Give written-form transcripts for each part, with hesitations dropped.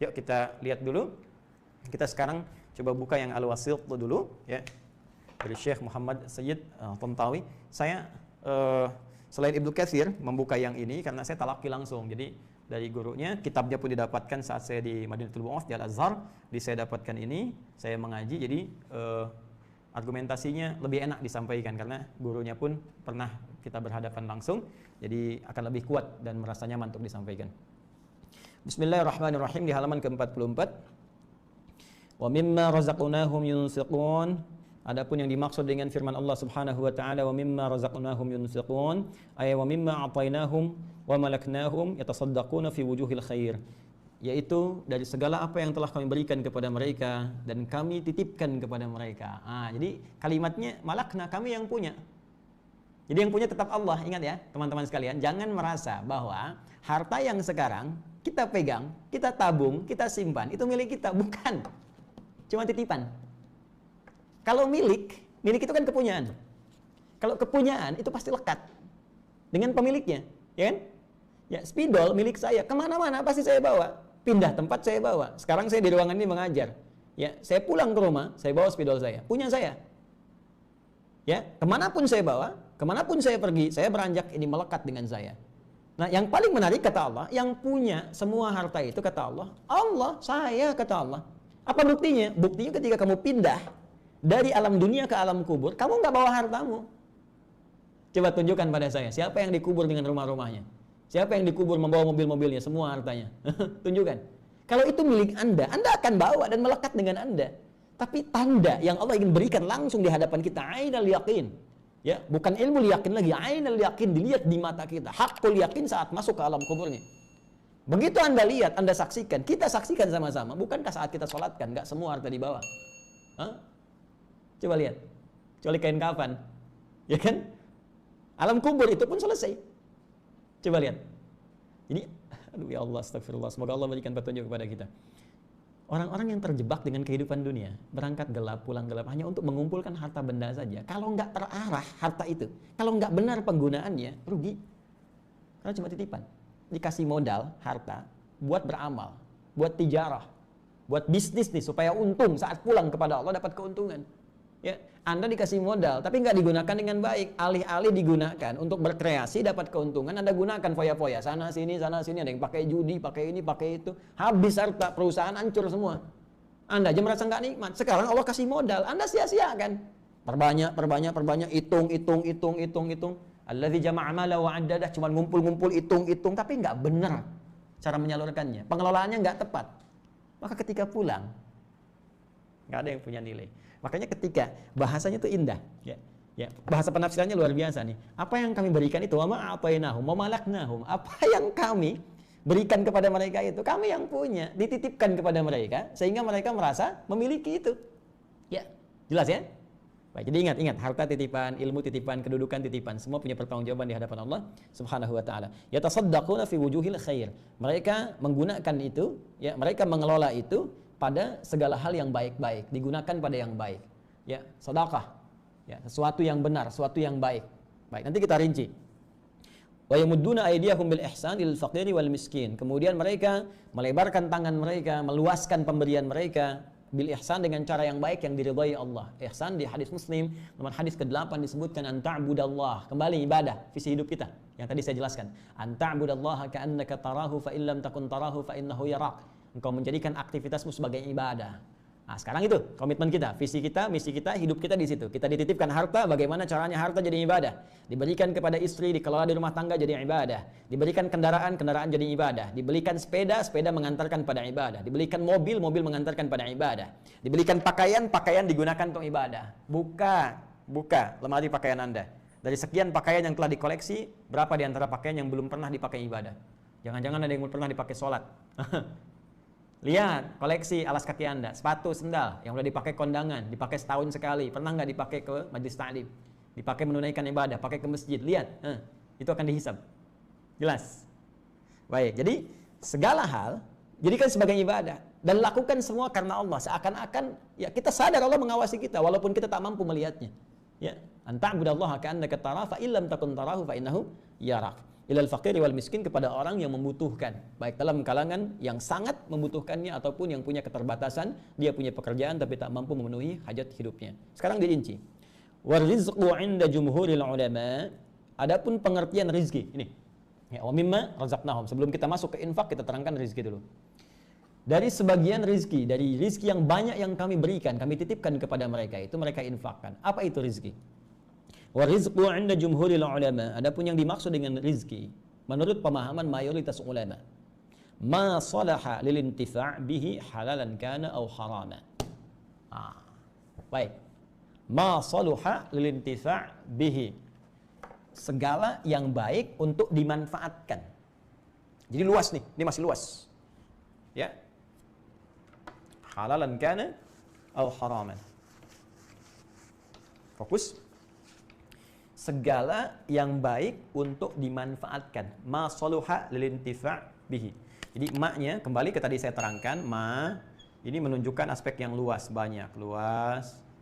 Yuk kita lihat dulu. Kita sekarang coba buka yang Al-Wasit dulu, ya. Dari Syekh Muhammad Sayyid Tantawi. Saya selain Ibnu Katsir membuka yang ini karena saya talaki langsung. Jadi dari gurunya, kitabnya pun didapatkan saat saya di Madinatul Bu'ath di Al-Azhar. Saya dapatkan ini, saya mengaji. Jadi argumentasinya lebih enak disampaikan karena gurunya pun pernah kita berhadapan langsung. Jadi akan lebih kuat dan merasa nyaman untuk disampaikan. Bismillahirrahmanirrahim di halaman ke-44. Wa mimma razaqnahum yunfiqun. Adapun yang dimaksud dengan firman Allah Subhanahu wa taala wa mimma razaqnahum yunfiqun ay wa mimma atainahum wa malaknahum yatasaddaquna fi wujuhil khair, yaitu dari segala apa yang telah kami berikan kepada mereka dan kami titipkan kepada mereka. Jadi kalimatnya malakna, kami yang punya. Jadi yang punya tetap Allah. Ingat ya teman-teman sekalian, jangan merasa bahwa harta yang sekarang kita pegang, kita tabung, kita simpan, itu milik kita. Bukan, cuma titipan. Kalau milik itu kan kepunyaan. Kalau kepunyaan itu pasti lekat dengan pemiliknya, ya kan? Ya, spidol milik saya, kemana-mana pasti saya bawa. Pindah tempat saya bawa. Sekarang saya di ruangan ini mengajar. Ya, saya pulang ke rumah, saya bawa spidol saya, punya saya. Ya, kemanapun saya bawa, kemanapun saya pergi, saya beranjak ini melekat dengan saya. Nah, yang paling menarik kata Allah, yang punya semua harta itu kata Allah, Allah, saya kata Allah. Apa buktinya? Buktinya ketika kamu pindah dari alam dunia ke alam kubur, kamu nggak bawa hartamu. Coba tunjukkan pada saya, siapa yang dikubur dengan rumah-rumahnya? Siapa yang dikubur membawa mobil-mobilnya, semua hartanya? Tunjukkan. Kalau itu milik Anda akan bawa dan melekat dengan Anda. Tapi tanda yang Allah ingin berikan langsung di hadapan kita, ainal yaqin. Ya, bukan ilmu yakin lagi, ainal yakin, dilihat di mata kita. Hakul yakin saat masuk ke alam kuburnya. Begitu Anda lihat, Anda saksikan, kita saksikan sama-sama. Bukankah saat kita sholatkan, nggak semua harta dibawa? Coba lihat. Kecuali kain kafan. Ya kan? Alam kubur itu pun selesai. Coba lihat. Jadi, aduh ya Allah, astagfirullah. Semoga Allah berikan petunjuk kepada kita. Orang-orang yang terjebak dengan kehidupan dunia, berangkat gelap, pulang gelap, hanya untuk mengumpulkan harta benda saja. Kalau nggak terarah harta itu, kalau nggak benar penggunaannya, rugi. Karena cuma titipan. Dikasih modal, harta, buat beramal, buat tijarah, buat bisnis nih, supaya untung saat pulang kepada Allah dapat keuntungan. Ya, Anda dikasih modal, tapi nggak digunakan dengan baik. Alih-alih digunakan untuk berkreasi, dapat keuntungan, Anda gunakan foya-foya, sana sini, ada yang pakai judi, pakai ini, pakai itu. Habis harta, perusahaan hancur semua. Anda aja merasa nggak nikmat. Sekarang Allah kasih modal, Anda sia-siakan. Perbanyak, hitung. Alladzi jama'a mala wa 'addadah, cuma ngumpul, hitung, tapi nggak benar cara menyalurkannya. Pengelolaannya nggak tepat. Maka ketika pulang, nggak ada yang punya nilai. Makanya ketika bahasanya itu indah, ya, bahasa penafsirannya luar biasa nih. Apa yang kami berikan itu, wa ma'atainahum, wa malaknahum. Apa yang kami berikan kepada mereka itu, kami yang punya, dititipkan kepada mereka, sehingga mereka merasa memiliki itu. Ya, jelas ya? Baik, jadi ingat, harta titipan, ilmu titipan, kedudukan titipan, semua punya pertanggungjawaban di hadapan Allah Subhanahu wa taala. Yatasaddaquna fi wujuhil khair. Mereka menggunakan itu, ya, mereka mengelola itu pada segala hal yang baik-baik, digunakan pada yang baik. Ya, sedekah. Ya, sesuatu yang benar, sesuatu yang baik. Baik, nanti kita rinci. Wa yamudduna aydiyahum bil ihsan lil faqiri wal miskin. Kemudian mereka melebarkan tangan mereka, meluaskan pemberian mereka bil ihsan dengan cara yang baik yang diridhai Allah. Ihsan di hadis Muslim nomor hadis ke-8 disebutkan an ta'budallah, kembali ibadah, visi hidup kita yang tadi saya jelaskan. An ta'budallaha ka'annaka tarahu fa illam takun tarahu fa innahu yarak. Engkau menjadikan aktivitasmu sebagai ibadah. Nah, sekarang itu komitmen kita, visi kita, misi kita, hidup kita di situ. Kita dititipkan harta, bagaimana caranya harta jadi ibadah? Diberikan kepada istri, dikelola di rumah tangga jadi ibadah. Diberikan kendaraan jadi ibadah. Diberikan sepeda mengantarkan pada ibadah. Diberikan mobil mengantarkan pada ibadah. Diberikan pakaian digunakan untuk ibadah. Buka lemari pakaian Anda. Dari sekian pakaian yang telah dikoleksi, berapa di antara pakaian yang belum pernah dipakai ibadah? Jangan-jangan ada yang belum pernah dipakai sholat. Lihat koleksi alas kaki Anda, sepatu, sendal yang udah dipakai kondangan, dipakai setahun sekali, pernah nggak dipakai ke majlis ta'lim, dipakai menunaikan ibadah, pakai ke masjid. Lihat, itu akan dihisab. Jelas. Baik, jadi segala hal jadikan sebagai ibadah dan lakukan semua karena Allah. Seakan-akan ya kita sadar Allah mengawasi kita walaupun kita tak mampu melihatnya. Ya, anta'budallaha ka'annaka tarahu fa illam takun tarahu fa innahu yarak. ilal faqiri wal miskin, kepada orang yang membutuhkan, baik dalam kalangan yang sangat membutuhkannya ataupun yang punya keterbatasan, dia punya pekerjaan tapi tak mampu memenuhi hajat hidupnya. Sekarang dirinci. Warizqu 'inda jumhuril ulama, adapun pengertian rizki ini. Ya, wa mimma razaqnahum. Sebelum kita masuk ke infak, kita terangkan rizki dulu. Dari sebagian rizki, dari rizki yang banyak yang kami berikan, kami titipkan kepada mereka, itu mereka infakkan. Apa itu rizki? Wa rizqu 'inda jumhuril ulama, adapun yang dimaksud dengan rizki menurut pemahaman mayoritas ulama, ma salaha lil intifa' bihi halalan kana aw harama. Baik. Ma salaha lil intifa' bihi, segala yang baik untuk dimanfaatkan. Jadi luas nih, ini masih luas. Ya. Halalan kana aw haraman. Fokus. Segala yang baik untuk dimanfaatkan. Ma saluha lil intifa' bihi. Jadi maknya kembali ke tadi saya terangkan, ma ini menunjukkan aspek yang luas, banyak,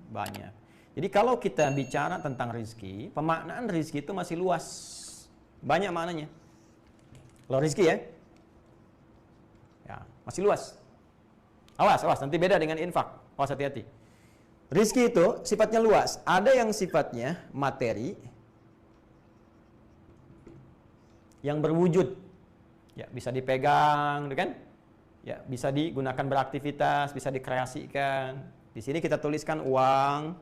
banyak. Jadi kalau kita bicara tentang rizki, pemaknaan rizki itu masih luas, banyak maknanya. Kalau rizki ya, masih luas. Awas, nanti beda dengan infak. Awas, hati-hati. Rizki itu sifatnya luas. Ada yang sifatnya materi, yang berwujud, ya bisa dipegang, kan? Ya bisa digunakan beraktivitas, bisa dikreasikan. Di sini kita tuliskan uang,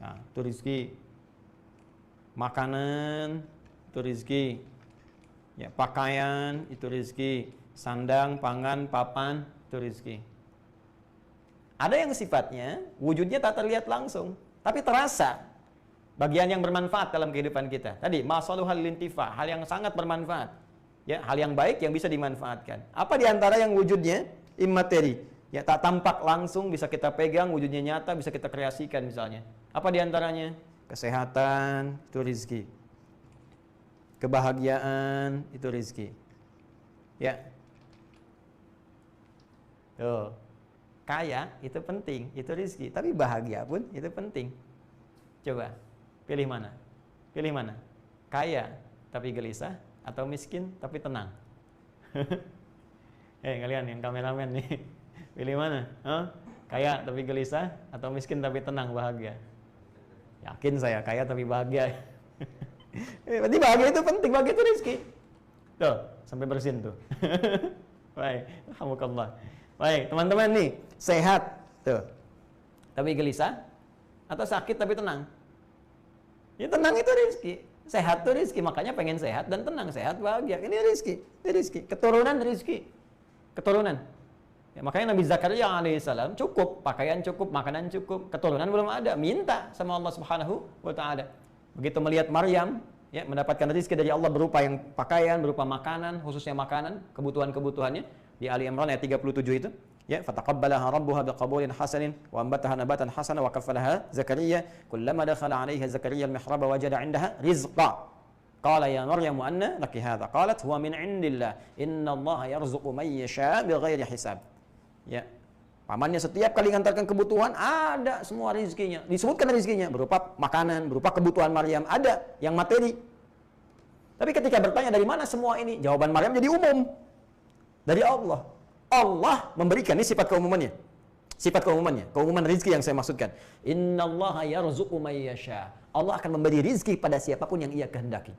nah, itu rizki. Makanan, itu rizki. Ya, pakaian, itu rizki. Sandang, pangan, papan, itu rizki. Ada yang sifatnya wujudnya tak terlihat langsung, tapi terasa bagian yang bermanfaat dalam kehidupan kita. Tadi masaluhal lintifa, hal yang sangat bermanfaat. Ya, hal yang baik yang bisa dimanfaatkan. Apa di antara yang wujudnya immateri? Ya, tak tampak langsung, bisa kita pegang, wujudnya nyata, bisa kita kreasikan misalnya. Apa di antaranya? Kesehatan, itu rizki. Kebahagiaan, itu rizki. Ya. Tuh. Kaya itu penting, itu rizki. Tapi bahagia pun itu penting. Coba, pilih mana? Pilih mana? Kaya tapi gelisah atau miskin tapi tenang? Kalian yang kameramen nih, pilih mana? Kaya tapi gelisah atau miskin tapi tenang, bahagia? Yakin saya kaya tapi bahagia. Berarti bahagia itu penting, bahagia itu rizki. Tuh, sampai bersin tuh. Baik, alhamdulillah. Baik, teman-teman nih, sehat tuh, tapi gelisah atau sakit tapi tenang? Ya tenang itu rizki, sehat itu rizki, makanya pengen sehat dan tenang, sehat bahagia, ini rizki, keturunan rizki, keturunan. Ya, makanya Nabi Zakaria alaihissalam cukup, pakaian cukup, makanan cukup, keturunan belum ada, minta sama Allah Subhanahu wa Ta'ala. Begitu melihat Maryam, ya mendapatkan rizki dari Allah berupa yang pakaian, berupa makanan, khususnya makanan, kebutuhan-kebutuhannya. Di Ali Imran ayat 37 itu, ya, fataqabbalaha rabbuha biqabulin hasanin wa ambataha nabatan hasana wa kaffalaha Zakaria kullama dakhala 'alaiha Zakaria al-mihraba wajada 'indaha rizqa qala ya Maryam anna laki hadha qalat huwa min 'indillah innallaha yarzuqu man yasha bighairi hisab. Ya, pamannya setiap kali mengantarkan kebutuhan ada semua rizkinya, disebutkan rizkinya berupa makanan, berupa kebutuhan Maryam, ada yang materi. Tapi ketika bertanya dari mana semua ini, jawaban Maryam jadi umum. Dari Allah. Allah memberikan, ini sifat keumumannya. Sifat keumumannya, keumuman rizki yang saya maksudkan. Innallaha yarzuqu may yasha. Allah akan memberi rizki pada siapapun yang ia kehendaki.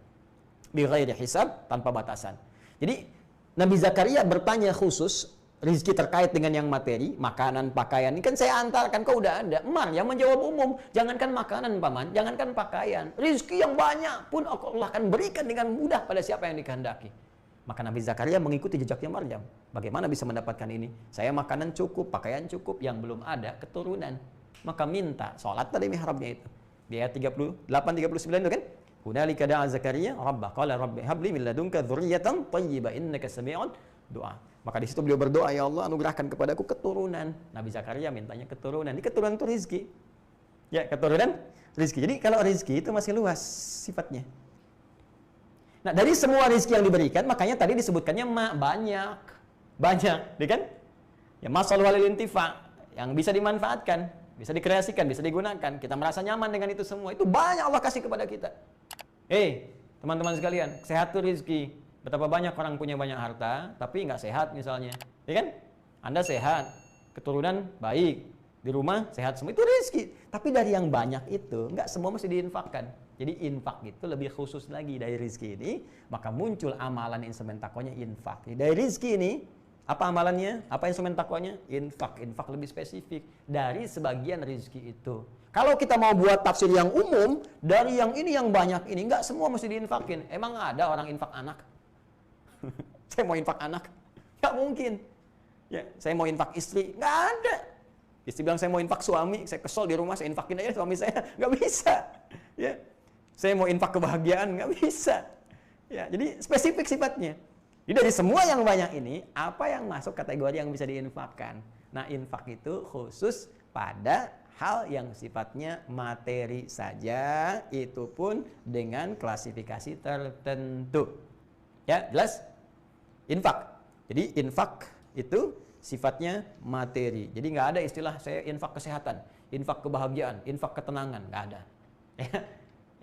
Bi ghairi hisab, tanpa batasan. Jadi Nabi Zakaria bertanya khusus rizki terkait dengan yang materi, makanan, pakaian. Ini kan saya antarkan, kau udah ada. Maryam menjawab umum, jangankan makanan paman, jangankan pakaian, rizki yang banyak pun Allah akan berikan dengan mudah pada siapa yang dikehendaki. Maka Nabi Zakaria mengikuti jejaknya Maryam. Bagaimana bisa mendapatkan ini? Saya makanan cukup, pakaian cukup, yang belum ada keturunan. Maka minta, sholat tadi mihrabnya itu. Di ayat 38-39 itu kan? Hunalika da'a Zakaria rabbah qala rabbi habli min ladunka dzurriyyatan thayyibah innaka sami'un du'a. Maka di situ beliau berdoa, ya Allah anugerahkan kepadaku keturunan. Nabi Zakaria mintanya keturunan. Ini keturunan itu rizki. Ya, keturunan rizki. Jadi kalau rizki itu masih luas sifatnya. Nah, dari semua rizki yang diberikan, makanya tadi disebutkannya banyak, ya kan? Ya, masalah walil intifa, yang bisa dimanfaatkan, bisa dikreasikan, bisa digunakan. Kita merasa nyaman dengan itu semua. Itu banyak Allah kasih kepada kita. Teman-teman sekalian, sehat itu rezeki. Betapa banyak orang punya banyak harta, tapi nggak sehat misalnya. Ya kan? Anda sehat, keturunan baik, di rumah sehat semua, itu rezeki. Tapi dari yang banyak itu, nggak semua mesti diinfakkan. Jadi infak itu lebih khusus lagi dari rezeki ini, maka muncul amalan instrumen takwanya infak. Dari rezeki ini, apa amalannya? Apa instrumen takwanya? Infak. Infak lebih spesifik dari sebagian rezeki itu. Kalau kita mau buat tafsir yang umum, dari yang ini yang banyak ini, nggak semua mesti diinfakin. Emang ada orang infak anak? Saya mau infak anak? Nggak mungkin. Ya, saya mau infak istri? Nggak ada. Istri bilang saya mau infak suami, saya kesel di rumah, saya infakin aja suami saya. Nggak bisa. Ya. Saya mau infak kebahagiaan, nggak bisa. Ya, jadi spesifik sifatnya. Jadi dari semua yang banyak ini, apa yang masuk kategori yang bisa diinfakkan? Nah, infak itu khusus pada hal yang sifatnya materi saja, itu pun dengan klasifikasi tertentu. Ya, jelas? Infak. Jadi infak itu sifatnya materi. Jadi nggak ada istilah saya infak kesehatan, infak kebahagiaan, infak ketenangan, nggak ada. Ya.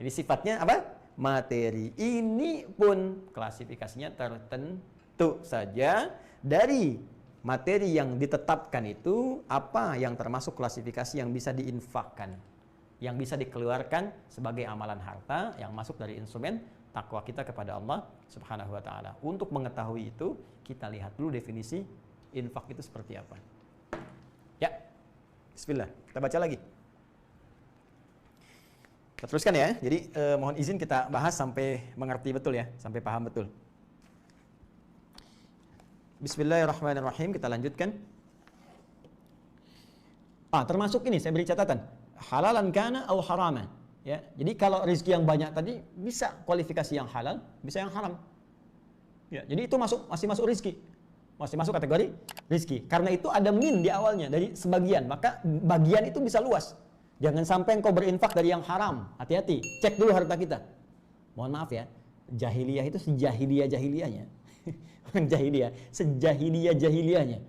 Jadi sifatnya apa? Materi. Ini pun klasifikasinya tertentu saja. Dari materi yang ditetapkan itu, apa yang termasuk klasifikasi yang bisa diinfakkan, yang bisa dikeluarkan sebagai amalan harta yang masuk dari instrumen takwa kita kepada Allah Subhanahu wa taala. Untuk mengetahui itu, kita lihat dulu definisi infak itu seperti apa. Ya. Bismillah, kita baca lagi. Kita teruskan ya. Jadi mohon izin kita bahas sampai mengerti betul ya, sampai paham betul. Bismillahirrahmanirrahim, kita lanjutkan. Termasuk ini saya beri catatan. Halalan kana atau haraman. Ya. Jadi kalau rezeki yang banyak tadi bisa kualifikasi yang halal, bisa yang haram. Ya, jadi itu masih masuk rezeki. Masih masuk kategori rezeki. Karena itu ada min di awalnya dari sebagian, maka bagian itu bisa luas. Jangan sampai engkau berinfak dari yang haram. Hati-hati, cek dulu harta kita. Mohon maaf ya, jahiliyah itu sejahiliyah-jahiliyahnya. Bukan jahiliyah, sejahiliyah-jahiliyahnya.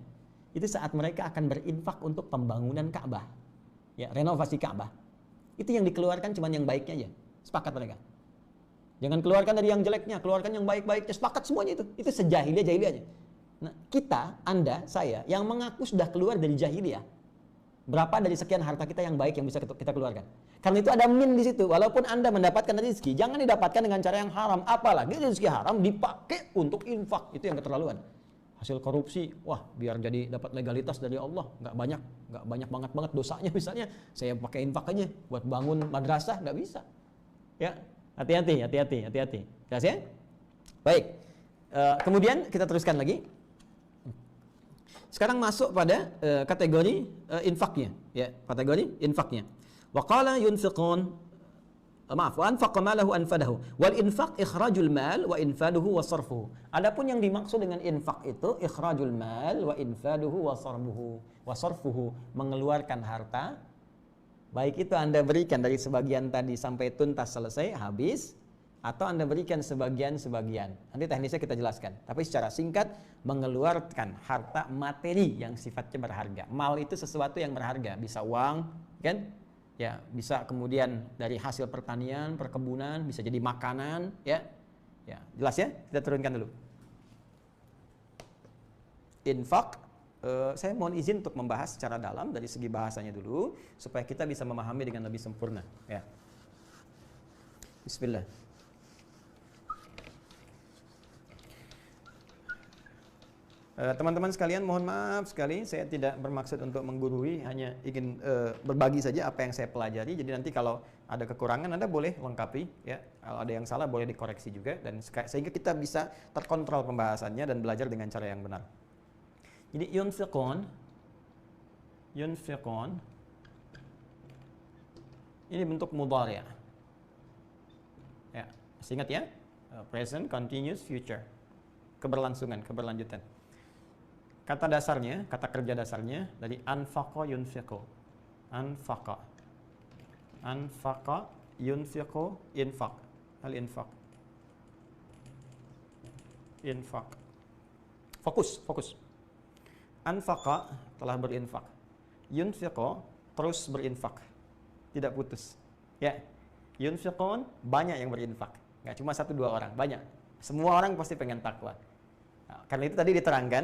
Itu saat mereka akan berinfak untuk pembangunan Ka'bah. Ya, renovasi Ka'bah. Itu yang dikeluarkan cuma yang baiknya aja. Sepakat mereka. Jangan keluarkan dari yang jeleknya, keluarkan yang baik-baiknya. Sepakat semuanya itu. Itu sejahiliyah-jahiliyahnya. Nah, kita, Anda, saya, yang mengaku sudah keluar dari jahiliyah, berapa dari sekian harta kita yang baik yang bisa kita keluarkan? Karena itu ada min di situ. Walaupun Anda mendapatkan rezeki, jangan didapatkan dengan cara yang haram. Apalagi rezeki haram dipakai untuk infak. Itu yang keterlaluan. Hasil korupsi, wah biar jadi dapat legalitas dari Allah. Nggak banyak banget dosanya misalnya. Saya pakai infak aja buat bangun madrasah, nggak bisa. Ya, hati-hati. Jelas ya? Baik. Kemudian kita teruskan lagi. Sekarang masuk pada kategori infaknya, ya, kategori infaknya. Wa qala yunfiqun, wa anfaqa malahu anfadahu. Wal infaq ikhrajul mal wa infaduhu wa sarfuhu. Adapun yang dimaksud dengan infak itu ikhrajul mal wa infaduhu wa sarfuhu. Wa sarfuhu, mengeluarkan harta, baik itu Anda berikan dari sebagian tadi sampai tuntas selesai habis, atau Anda berikan sebagian-sebagian. Nanti teknisnya kita jelaskan. Tapi secara singkat, mengeluarkan harta materi yang sifatnya berharga. Mal itu sesuatu yang berharga, bisa uang, kan? Ya, bisa kemudian dari hasil pertanian, perkebunan, bisa jadi makanan, ya. Ya, jelas ya? Kita turunkan dulu. Infak, saya mohon izin untuk membahas secara dalam dari segi bahasanya dulu supaya kita bisa memahami dengan lebih sempurna, ya. Bismillah. Teman-teman sekalian, mohon maaf sekali, saya tidak bermaksud untuk menggurui, hanya ingin berbagi saja apa yang saya pelajari. Jadi nanti kalau ada kekurangan Anda boleh lengkapi, ya. Kalau ada yang salah boleh dikoreksi juga, dan sehingga kita bisa terkontrol pembahasannya dan belajar dengan cara yang benar. Jadi yunfiqun ini bentuk mudhari'. Ya, ingat ya, present, continuous, future, keberlanjutan. Kata dasarnya, kata kerja dasarnya dari anfaqa yunfiqu. Anfaqa yunfiqu, infaq. Al-infaq. Infaq. Fokus. Anfaqa telah berinfak. Yunfiqu terus berinfak. Tidak putus. Ya. Yunfiqun banyak yang berinfak. Nggak cuma satu dua orang, banyak. Semua orang pasti pengen takwa. Nah, karena itu tadi diterangkan,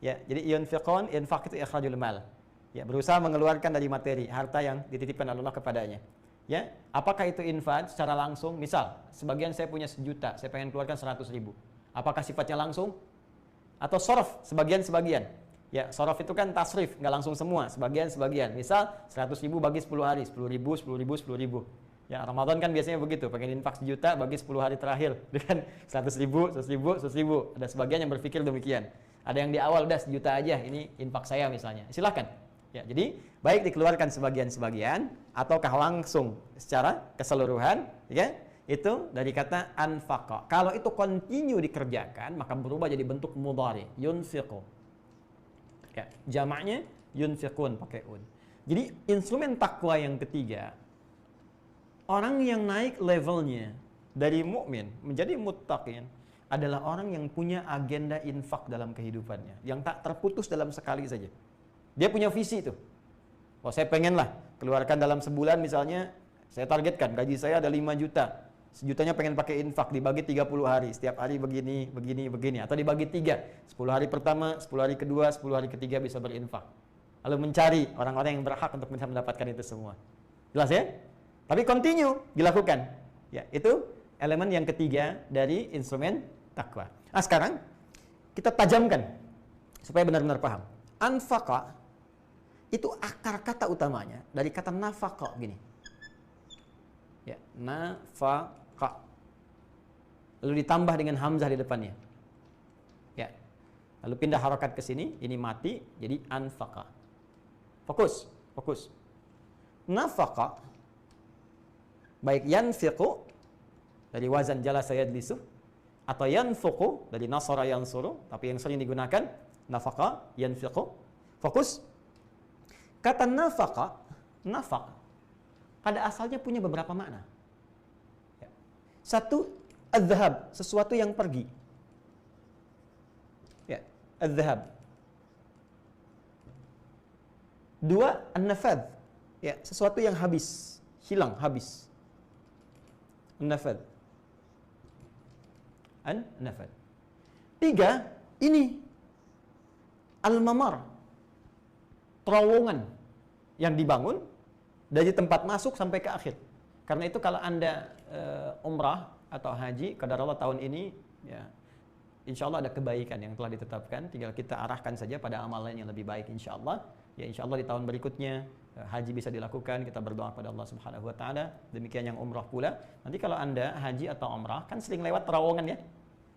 ya. Jadi yunfiqun, infaq itu ikhrajul mal. Ya, berusaha mengeluarkan dari materi, harta yang dititipkan Allah kepadanya. Ya, apakah itu infak secara langsung? Misal, sebagian saya punya 1 juta, saya pengen keluarkan 100.000. Apakah sifatnya langsung? Atau sorof, sebagian-sebagian? Ya, sorof itu kan tasrif, nggak langsung semua, sebagian-sebagian. Misal, 100.000 bagi 10 hari, 10.000, 10.000, 10.000. Ya, Ramadan kan biasanya begitu, pengen infak 1 juta bagi 10 hari terakhir. Dengan 100.000, 100.000, 100.000. Ada sebagian yang berpikir demikian. Ada yang di awal, udah 1 juta aja, ini infak saya misalnya. Silahkan. Ya, jadi baik dikeluarkan sebagian-sebagian ataukah langsung secara keseluruhan, ya, itu dari kata anfaqa. Kalau itu continue dikerjakan, maka berubah jadi bentuk mudhari, yunfiqu. Ya, jamaknya yunfiqun pakai un. Jadi instrumen takwa yang ketiga, orang yang naik levelnya dari mukmin menjadi muttaqin adalah orang yang punya agenda infak dalam kehidupannya, yang tak terputus dalam sekali saja. Dia punya visi itu. Oh, saya pengen lah keluarkan dalam sebulan misalnya, saya targetkan gaji saya ada 5 juta. 1 jutanya pengen pakai infak, dibagi 30 hari. Setiap hari begini, begini, begini. Atau dibagi 3. 10 hari pertama, 10 hari kedua, 10 hari ketiga bisa berinfak. Lalu mencari orang-orang yang berhak untuk bisa mendapatkan itu semua. Jelas ya? Tapi continue dilakukan. Ya, itu elemen yang ketiga dari instrumen takwa. Nah, sekarang kita tajamkan supaya benar-benar paham. Anfaqa itu akar kata utamanya dari kata nafaqa gini. Ya, nafaqa. Lalu ditambah dengan hamzah di depannya. Ya. Lalu pindah harakat ke sini, ini mati jadi anfaqa. Fokus, fokus. Nafaqa baik yanfiqu dari wazan jalasa yajlisu atau yanfuqu dari nasara yansuru, tapi yang sering digunakan nafaqa, yanfiqu. Fokus. Kata nafaqa, nafaq pada asalnya punya beberapa makna. Ya. Satu, adz-dzahab, sesuatu yang pergi. Ya, adz-dzahab. Dua, an-nafadz. Ya, sesuatu yang habis, hilang, habis. An-nafadz. An-nafadz. Tiga, ini al-mamar. Terowongan yang dibangun dari tempat masuk sampai ke akhir. Karena itu kalau Anda umrah atau haji, qadarullah tahun ini, ya, insya Allah ada kebaikan yang telah ditetapkan. Tinggal kita arahkan saja pada amalan yang lebih baik insya Allah. Ya, insya Allah di tahun berikutnya haji bisa dilakukan. Kita berdoa pada Allah Subhanahu Wa Taala. Demikian yang umrah pula. Nanti kalau Anda haji atau umrah kan sering lewat terowongan ya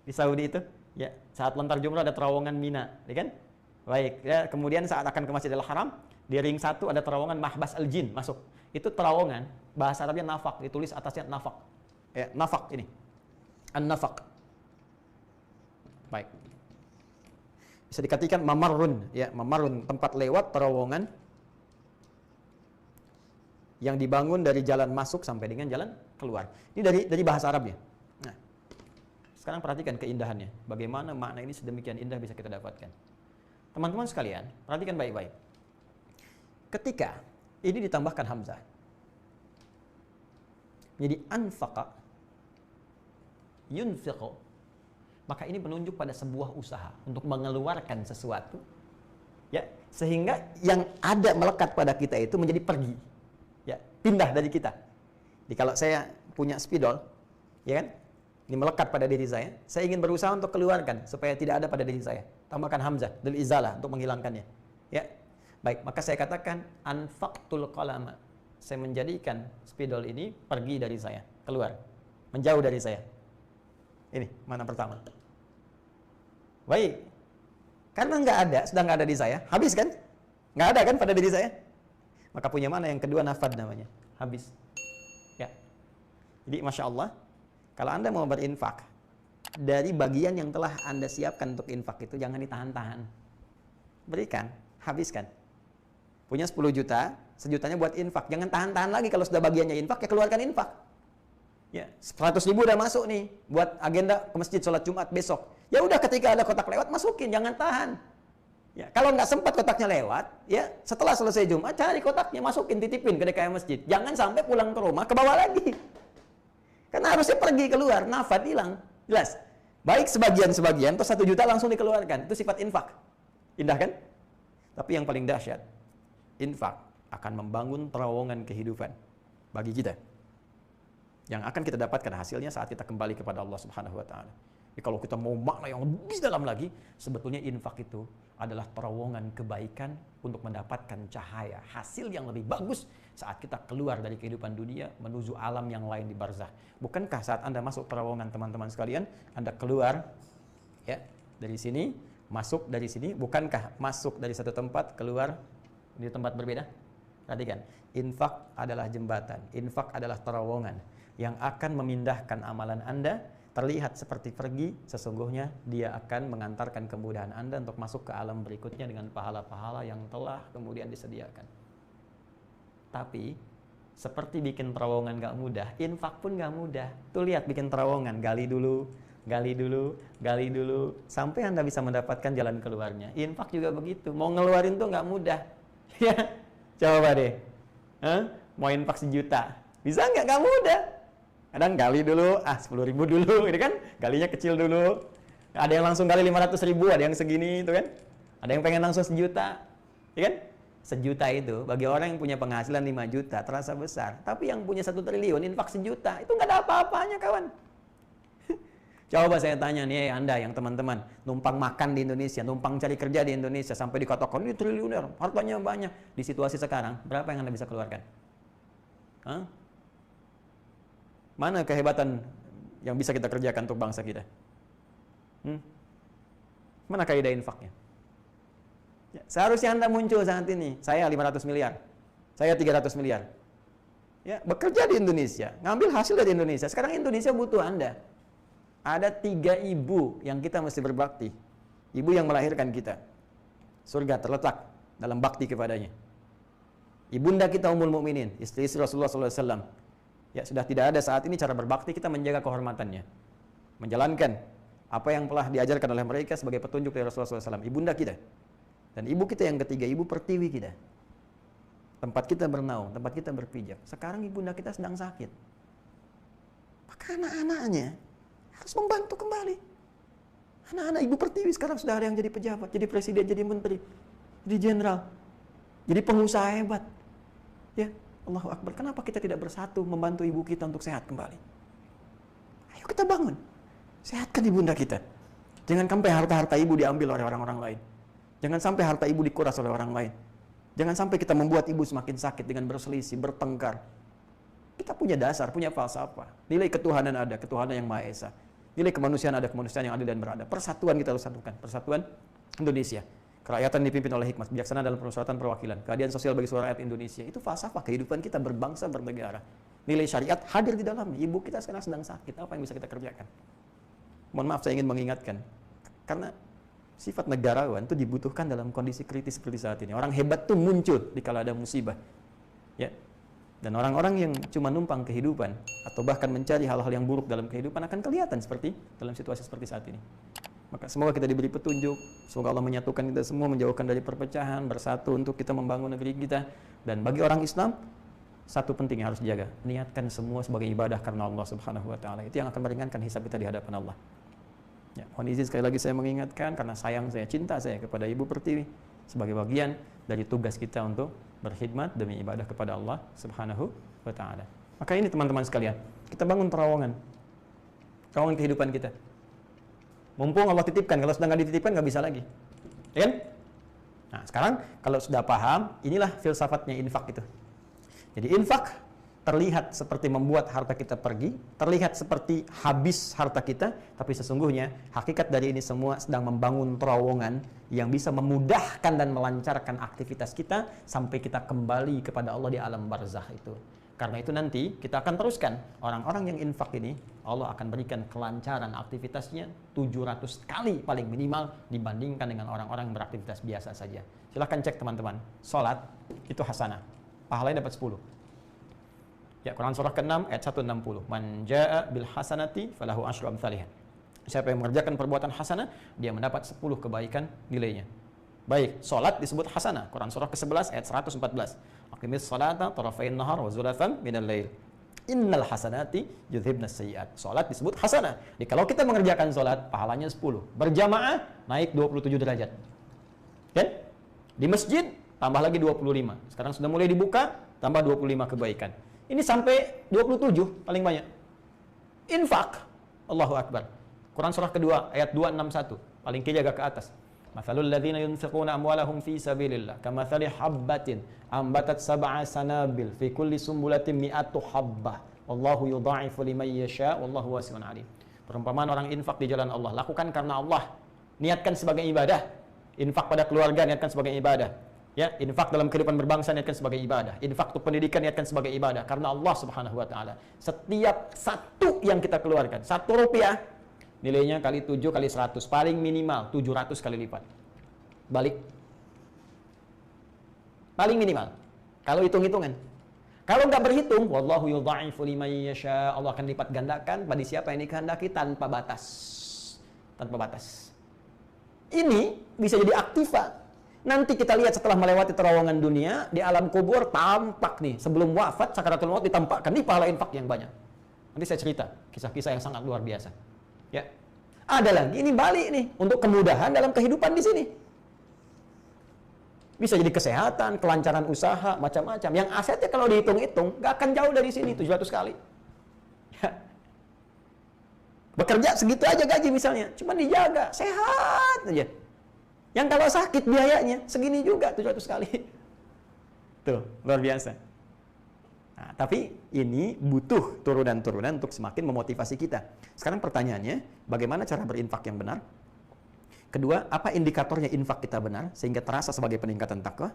di Saudi itu. Ya, saat lontar jumrah ada terowongan Mina, ya kan? Baik. Ya, kemudian saat akan ke Masjidil Haram, di ring 1 ada terowongan Mahbas al-Jin masuk. Itu terowongan, bahasa Arabnya nafaq, ditulis atasnya nafaq. Ya, nafaq ini. An-nafaq. Baik. Bisa dikatakan mamarrun, ya, mamarrun, tempat lewat terowongan yang dibangun dari jalan masuk sampai dengan jalan keluar. Ini dari bahasa Arabnya. Nah, sekarang perhatikan keindahannya. Bagaimana makna ini sedemikian indah bisa kita dapatkan. Teman-teman sekalian, perhatikan baik-baik. Ketika ini ditambahkan hamzah menjadi anfaqa, yunfiqu, maka ini menunjuk pada sebuah usaha untuk mengeluarkan sesuatu, ya, sehingga yang ada melekat pada kita itu menjadi pergi, ya, pindah dari kita. Jadi kalau saya punya spidol, ya kan, ini melekat pada diri saya ingin berusaha untuk keluarkan supaya tidak ada pada diri saya. Tambahkan hamzah dan izalah untuk menghilangkannya. Ya, baik. Maka saya katakan anfaqtul qalama. Saya menjadikan spidol ini pergi dari saya, keluar, menjauh dari saya. Ini mana pertama. Baik. Karena nggak ada, sudah nggak ada di saya, habis kan? Nggak ada kan pada diri saya? Maka punya mana yang kedua, nafad namanya, habis. Ya. Jadi masya Allah, kalau Anda mau berinfak, dari bagian yang telah Anda siapkan untuk infak itu jangan ditahan-tahan. Berikan, habiskan. Punya 10 juta, 1 jutanya buat infak. Jangan tahan-tahan lagi, kalau sudah bagiannya infak, ya keluarkan infak. Ya, 100.000 udah masuk nih buat agenda ke masjid sholat Jumat besok. Ya udah, ketika ada kotak lewat masukin, jangan tahan. Ya, kalau nggak sempat kotaknya lewat, ya setelah selesai Jumat cari kotaknya, masukin, titipin ke DKM masjid. Jangan sampai pulang ke rumah ke bawah lagi. Karena harusnya pergi keluar, nafat hilang. Jelas. Baik sebagian-sebagian, terus 1 juta langsung dikeluarkan. Itu sifat infak. Indah kan? Tapi yang paling dahsyat, infak akan membangun terowongan kehidupan bagi kita. Yang akan kita dapatkan hasilnya saat kita kembali kepada Allah Subhanahu wa taala. Jadi kalau kita mau makna yang lebih dalam lagi, sebetulnya infak itu adalah terowongan kebaikan untuk mendapatkan cahaya, hasil yang lebih bagus saat kita keluar dari kehidupan dunia menuju alam yang lain di barzah. Bukankah saat Anda masuk terowongan teman-teman sekalian, Anda keluar ya dari sini, masuk dari sini, bukankah masuk dari satu tempat keluar di tempat berbeda? Perhatikan, infak adalah jembatan, infak adalah terowongan yang akan memindahkan amalan Anda. Terlihat seperti pergi, sesungguhnya dia akan mengantarkan kemudahan Anda untuk masuk ke alam berikutnya dengan pahala-pahala yang telah kemudian disediakan. Tapi seperti bikin terowongan gak mudah, infak pun gak mudah. Tuh lihat bikin terowongan, gali dulu, sampai Anda bisa mendapatkan jalan keluarnya. Infak juga begitu, mau ngeluarin tuh gak mudah. Ya, coba deh, mau infak 1 juta, bisa nggak? Gak mudah. Kadang gali dulu, 10.000 dulu, gitu kan? Galinya kecil dulu. Ada yang langsung gali 500.000, ada yang segini, itu kan? Ada yang pengen langsung 1 juta, ya kan? 1 juta itu, bagi orang yang punya penghasilan 5 juta, terasa besar. Tapi yang punya 1 triliun, infak 1 juta, itu nggak ada apa-apanya, kawan. Coba saya tanya nih, Anda yang teman-teman, numpang makan di Indonesia, numpang cari kerja di Indonesia, sampai dikatakan, ini triliuner, hartanya banyak. Di situasi sekarang, berapa yang Anda bisa keluarkan? Hah? Mana kehebatan yang bisa kita kerjakan untuk bangsa kita? Mana kaidah infaknya? Ya, seharusnya Anda muncul saat ini. Saya 500 miliar. Saya 300 miliar. Ya, bekerja di Indonesia, ngambil hasil dari Indonesia. Sekarang Indonesia butuh Anda. Ada 3 ibu yang kita mesti berbakti. Ibu yang melahirkan kita. Surga terletak dalam bakti kepadanya. Ibunda kita Ummul Mukminin, istri Rasulullah SAW. Ya, sudah tidak ada saat ini cara berbakti kita menjaga kehormatannya. Menjalankan apa yang telah diajarkan oleh mereka sebagai petunjuk dari Rasulullah SAW. Ibunda kita. Dan ibu kita yang ketiga, ibu pertiwi kita. Tempat kita bernaung, tempat kita berpijak. Sekarang ibunda kita sedang sakit. Maka anak-anaknya harus membantu kembali. Anak-anak ibu pertiwi sekarang sudah ada yang jadi pejabat, jadi presiden, jadi menteri, jadi jenderal, jadi pengusaha hebat. Ya, Allahu Akbar. Kenapa kita tidak bersatu membantu ibu kita untuk sehat kembali? Ayo kita bangun. Sehatkan ibunda kita. Jangan sampai harta-harta ibu diambil oleh orang-orang lain. Jangan sampai harta ibu dikuras oleh orang lain. Jangan sampai kita membuat ibu semakin sakit dengan berselisih, bertengkar. Kita punya dasar, punya falsafah. Nilai ketuhanan ada, ketuhanan yang Maha Esa. Nilai kemanusiaan ada, kemanusiaan yang adil dan beradab. Persatuan kita harus satukan. Persatuan Indonesia. Kerakyatan dipimpin oleh hikmat, bijaksana dalam permusyawaratan perwakilan, keadilan sosial bagi seluruh rakyat Indonesia. Itu falsafah kehidupan kita berbangsa, bernegara. Nilai syariat hadir di dalamnya. Ibu kita sekarang sedang sakit, apa yang bisa kita kerjakan? Mohon maaf, saya ingin mengingatkan. Karena sifat negarawan itu dibutuhkan dalam kondisi kritis seperti saat ini. Orang hebat itu muncul dikala ada musibah. Ya. Dan orang-orang yang cuma numpang kehidupan atau bahkan mencari hal-hal yang buruk dalam kehidupan akan kelihatan seperti dalam situasi seperti saat ini. Maka semoga kita diberi petunjuk, semoga Allah menyatukan kita semua, menjauhkan dari perpecahan, bersatu untuk kita membangun negeri kita. Dan bagi orang Islam, satu penting yang harus dijaga, niatkan semua sebagai ibadah karena Allah Subhanahu wa taala. Itu yang akan meringankan hisab kita di hadapan Allah. Ya, mohon izin sekali lagi saya mengingatkan karena sayang saya, cinta saya kepada Ibu Pertiwi sebagai bagian dari tugas kita untuk berkhidmat demi ibadah kepada Allah Subhanahu wa taala. Maka ini teman-teman sekalian, kita bangun terowongan kehidupan kita. Mumpung Allah titipkan, kalau sudah nggak dititipkan nggak bisa lagi, ya kan? Nah sekarang kalau sudah paham, inilah filsafatnya infak itu. Jadi infak terlihat seperti membuat harta kita pergi, terlihat seperti habis harta kita, tapi sesungguhnya hakikat dari ini semua sedang membangun terowongan yang bisa memudahkan dan melancarkan aktivitas kita sampai kita kembali kepada Allah di alam barzah itu. Karena itu nanti kita akan teruskan orang-orang yang infak ini, Allah akan berikan kelancaran aktivitasnya 700 kali paling minimal dibandingkan dengan orang-orang yang beraktivitas biasa saja. Silahkan cek teman-teman, sholat itu hasanah, pahalanya dapat 10. Ya, Quran surah ke-6 ayat 160. Man jaa bil hasanati falahu asyru amsalihha. Siapa yang mengerjakan perbuatan hasanah, dia mendapat 10 kebaikan nilainya. Baik, salat disebut hasanah. Quran surah ke-11 ayat 114. Aqimis salata tarafain nahar wa zulafan minal lail. Innal hasanati yudhibnas sayyi'at. Salat disebut hasanah. Jadi kalau kita mengerjakan salat, pahalanya 10. Berjamaah naik 27 derajat. Kan? Di masjid tambah lagi 25. Sekarang sudah mulai dibuka, tambah 25 kebaikan. Ini sampai 27 paling banyak. Infak. Allahu Akbar. Quran surah kedua ayat 261, paling kiri agak ke atas. Mathalul ladzina yunfiquna amwalahum fi sabilillah kamathali habbatin ambatat sab'a sanabil fi kulli sumbulatin mi'atu habbah wallahu yudha'ifu liman yasha wallahu wasi'un 'alim. Perumpamaan orang infak di jalan Allah, lakukan karena Allah, niatkan sebagai ibadah. Infak pada keluarga niatkan sebagai ibadah. Ya, infak dalam kehidupan berbangsa niatkan sebagai ibadah. Infak untuk pendidikan niatkan sebagai ibadah karena Allah Subhanahu wa taala. Setiap satu yang kita keluarkan, 1 rupiah nilainya kali 7 kali 100, paling minimal 700 kali lipat. Balik. Paling minimal. Kalau hitung-hitungan. Kalau nggak berhitung, wallahu yudha'ifu liman yasha, Allah akan lipat gandakan pada siapa yang dikehendaki tanpa batas. Tanpa batas. Ini bisa jadi aktiva. Nanti kita lihat setelah melewati terowongan dunia, di alam kubur tampak nih, sebelum wafat, sakaratul maut ditampakkan di pahala infak yang banyak. Nanti saya cerita kisah-kisah yang sangat luar biasa. Ya. Ada lagi, ini balik nih, untuk kemudahan dalam kehidupan di sini. Bisa jadi kesehatan, kelancaran usaha, macam-macam. Yang asetnya kalau dihitung-hitung, nggak akan jauh dari sini, 700 kali. Ya. Bekerja segitu aja gaji misalnya, cuma dijaga, sehat aja. Yang kalau sakit biayanya segini juga 700 kali. Tuh, luar biasa. Nah, tapi ini butuh turunan-turunan untuk semakin memotivasi kita. Sekarang pertanyaannya, bagaimana cara berinfak yang benar? Kedua, apa indikatornya infak kita benar sehingga terasa sebagai peningkatan takwa?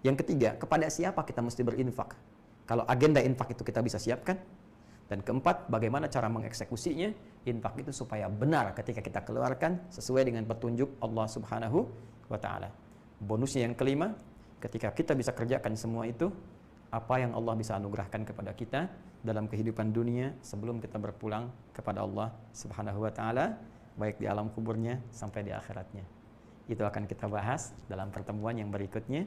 Yang ketiga, kepada siapa kita mesti berinfak? Kalau agenda infak itu kita bisa siapkan. Dan keempat, bagaimana cara mengeksekusinya infak itu supaya benar ketika kita keluarkan sesuai dengan petunjuk Allah Subhanahu wa taala. Bonusnya yang kelima, ketika kita bisa kerjakan semua itu, apa yang Allah bisa anugerahkan kepada kita dalam kehidupan dunia sebelum kita berpulang kepada Allah Subhanahu wa taala, baik di alam kuburnya sampai di akhiratnya. Itu akan kita bahas dalam pertemuan yang berikutnya.